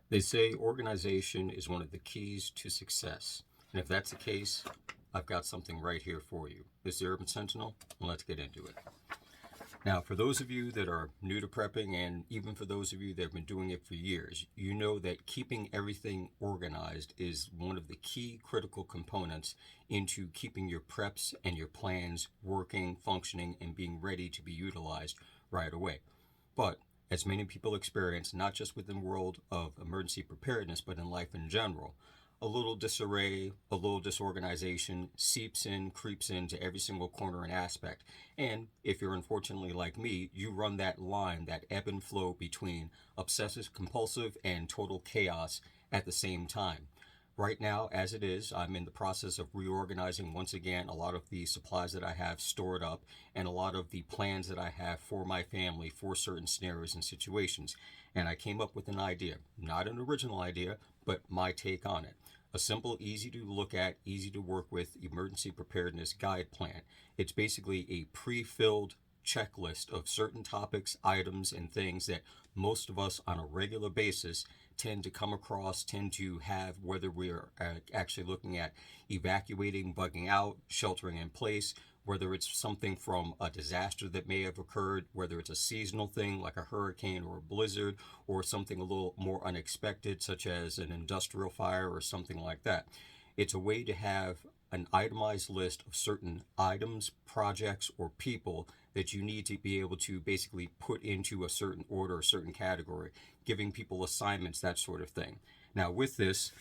They say organization is one of the keys to success. And if that's the case, I've got something right here for you. This is the Urban Sentinel, and let's get into it. Now, for those of you that are new to prepping, and even for those of you that have been doing it for years, you know that keeping everything organized is one of the key critical components into keeping your preps and your plans working, functioning, and being ready to be utilized right away. But as many people experience, not just within the world of emergency preparedness, but in life in general, a little disarray, a little disorganization seeps in, creeps into every single corner and aspect. And if you're unfortunately like me, you run that line, that ebb and flow between obsessive compulsive and total chaos at the same time. Right now, as it is, I'm in the process of reorganizing once again a lot of the supplies that I have stored up and a lot of the plans that I have for my family for certain scenarios and situations. And I came up with an idea, not an original idea, but my take on it. A simple, easy to look at, easy to work with emergency preparedness guide plan. It's basically a pre-filled checklist of certain topics, items, and things that most of us on a regular basis tend to come across, tend to have, whether we're actually looking at evacuating, bugging out, sheltering in place, whether it's something from a disaster that may have occurred, whether it's a seasonal thing like a hurricane or a blizzard, or something a little more unexpected, such as an industrial fire or something like that. It's a way to have an itemized list of certain items, projects, or people that you need to be able to basically put into a certain order, a certain category, giving people assignments, that sort of thing. Now with this,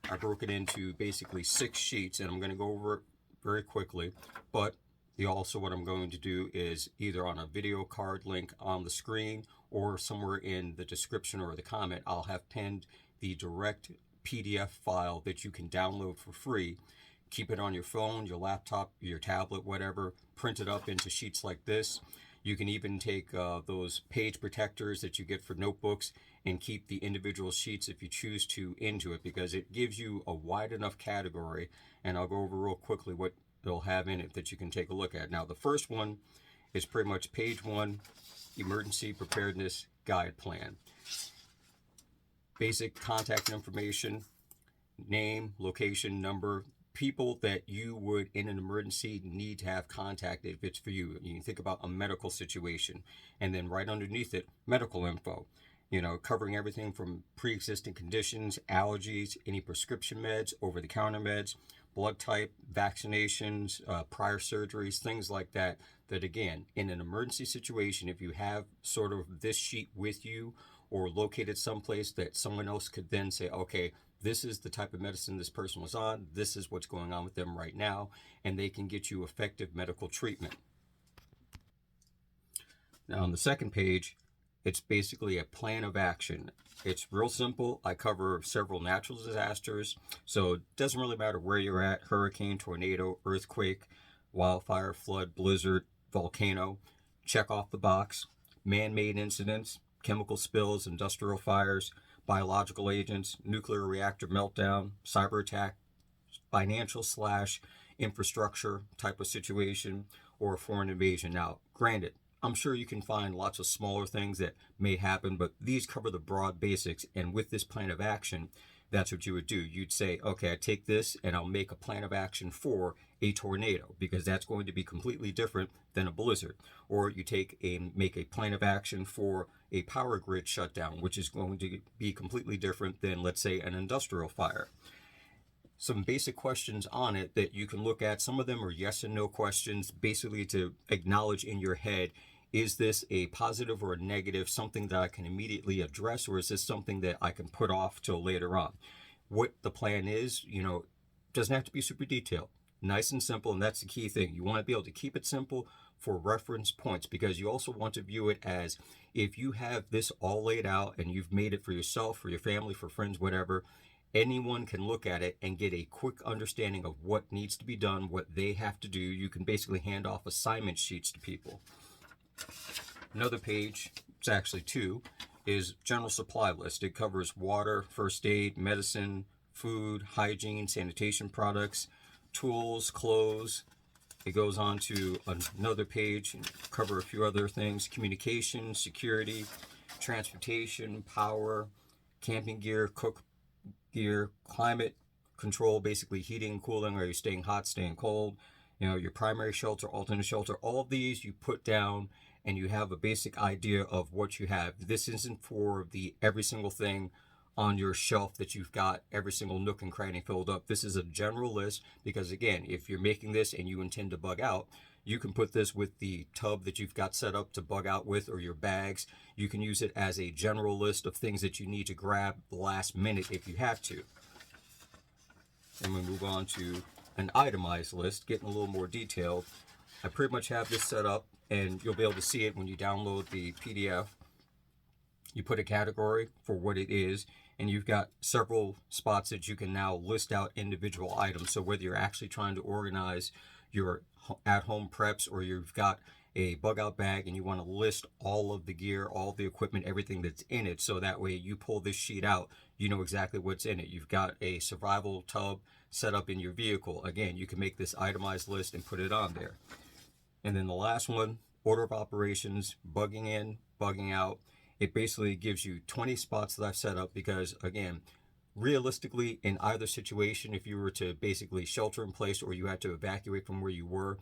I broke it into basically 6 sheets, and I'm going to go over it very quickly, but also what I'm going to do is either on a video card link on the screen or somewhere in the description or the comment, I'll have pinned the direct PDF file that you can download for free. Keep it on your phone, your laptop, your tablet, whatever, print it up into sheets like this. You can even take those page protectors that you get for notebooks and keep the individual sheets, if you choose to, into it, because it gives you a wide enough category. And I'll go over real quickly what it'll have in it that you can take a look at. Now, the first one is pretty much page 1, Emergency Preparedness Guide Plan. Basic contact information, name, location, number, people that you would in an emergency need to have contacted if it's for you. You can think about a medical situation, and then right underneath it, medical info, covering everything from pre-existing conditions, allergies, any prescription meds, over-the-counter meds, blood type, vaccinations, prior surgeries, things like that. That again, in an emergency situation, if you have sort of this sheet with you or located someplace that someone else could then say, okay, this is the type of medicine this person was on, this is what's going on with them right now, and they can get you effective medical treatment. Now on the second page, it's basically a plan of action. It's real simple. I cover several natural disasters, so it doesn't really matter where you're at: hurricane, tornado, earthquake, wildfire, flood, blizzard, volcano. Check off the box. Man-made incidents, chemical spills, industrial fires, biological agents, nuclear reactor meltdown, cyber attack, financial / infrastructure type of situation, or a foreign invasion. Now, granted, I'm sure you can find lots of smaller things that may happen, but these cover the broad basics. And with this plan of action, that's what you would do. You'd say, okay, I take this and I'll make a plan of action for a tornado, because that's going to be completely different than a blizzard. Or you make a plan of action for a power grid shutdown, which is going to be completely different than, let's say, an industrial fire. Some basic questions on it that you can look at. Some of them are yes and no questions, basically to acknowledge in your head, is this a positive or a negative, something that I can immediately address, or is this something that I can put off till later on? What the plan is, doesn't have to be super detailed. Nice and simple, and that's the key thing. You want to be able to keep it simple for reference points, because you also want to view it as, if you have this all laid out and you've made it for yourself, for your family, for friends, whatever, anyone can look at it and get a quick understanding of what needs to be done, what they have to do. You can basically hand off assignment sheets to people. Another page, it's actually 2, is general supply list. It covers water, first aid, medicine, food, hygiene, sanitation products, tools, clothes. It goes on to another page and cover a few other things: communication, security, transportation, power, camping gear, cook gear, climate control, basically heating, cooling, are you staying hot, staying cold, your primary shelter, alternate shelter, all of these you put down and you have a basic idea of what you have. This isn't for the every single thing on your shelf that you've got every single nook and cranny filled up. This is a general list because, again, if you're making this and you intend to bug out, you can put this with the tub that you've got set up to bug out with, or your bags. You can use it as a general list of things that you need to grab the last minute if you have to. And we move on to an itemized list, getting a little more detailed. I pretty much have this set up, and you'll be able to see it when you download the PDF. You put a category for what it is, and you've got several spots that you can now list out individual items. So whether you're actually trying to organize your at-home preps, or you've got a bug out bag and you want to list all of the gear, all the equipment, everything that's in it, so that way you pull this sheet out, you know exactly what's in it. You've got a survival tub set up in your vehicle. Again, you can make this itemized list and put it on there. And then the last one, order of operations, bugging in, bugging out. It basically gives you 20 spots that I've set up because, again, realistically, in either situation, if you were to basically shelter in place or you had to evacuate from where you were,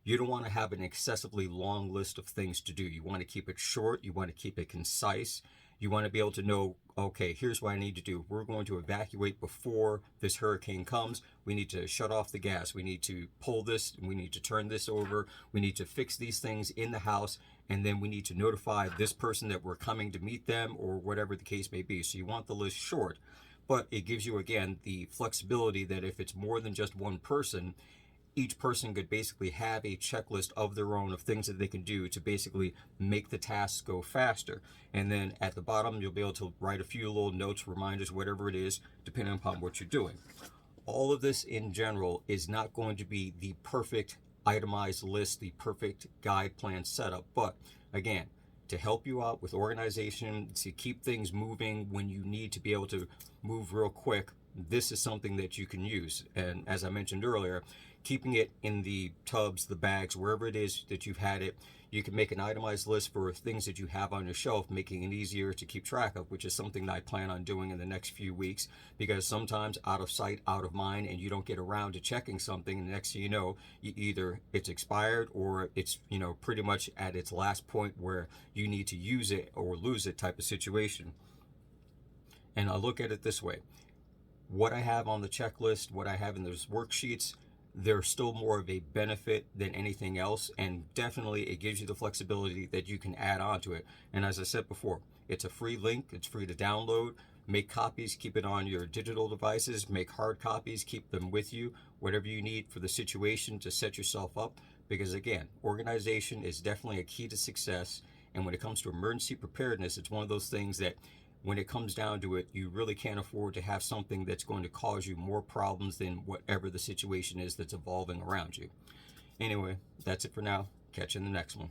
you don't want to have an excessively long list of things to do. You want to keep it short. You want to keep it concise. You want to be able to know, okay, here's what I need to do. We're going to evacuate before this hurricane comes. We need to shut off the gas. We need to pull this. We need to turn this over. We need to fix these things in the house. And then we need to notify this person that we're coming to meet them, or whatever the case may be. So you want the list short, but it gives you, again, the flexibility that if it's more than just one person, each person could basically have a checklist of their own of things that they can do to basically make the tasks go faster. And then at the bottom, you'll be able to write a few little notes, reminders, whatever it is, depending upon what you're doing. All of this in general is not going to be the perfect itemized list, the perfect guide plan setup. But again, to help you out with organization, to keep things moving when you need to be able to move real quick, this is something that you can use. And as I mentioned earlier, keeping it in the tubs, the bags, wherever it is that you've had it, you can make an itemized list for things that you have on your shelf, making it easier to keep track of, which is something that I plan on doing in the next few weeks, because sometimes out of sight, out of mind, and you don't get around to checking something, and the next thing you know, either it's expired or it's, pretty much at its last point where you need to use it or lose it type of situation. And I look at it this way. What I have on the checklist, what I have in those worksheets, they're still more of a benefit than anything else, and definitely it gives you the flexibility that you can add on to it. And as I said before, it's a free link, it's free to download. Make copies, keep it on your digital devices, make hard copies, keep them with you, whatever you need for the situation to set yourself up. Because again, organization is definitely a key to success. And when it comes to emergency preparedness, it's one of those things that when it comes down to it, you really can't afford to have something that's going to cause you more problems than whatever the situation is that's evolving around you. Anyway, that's it for now. Catch you in the next one.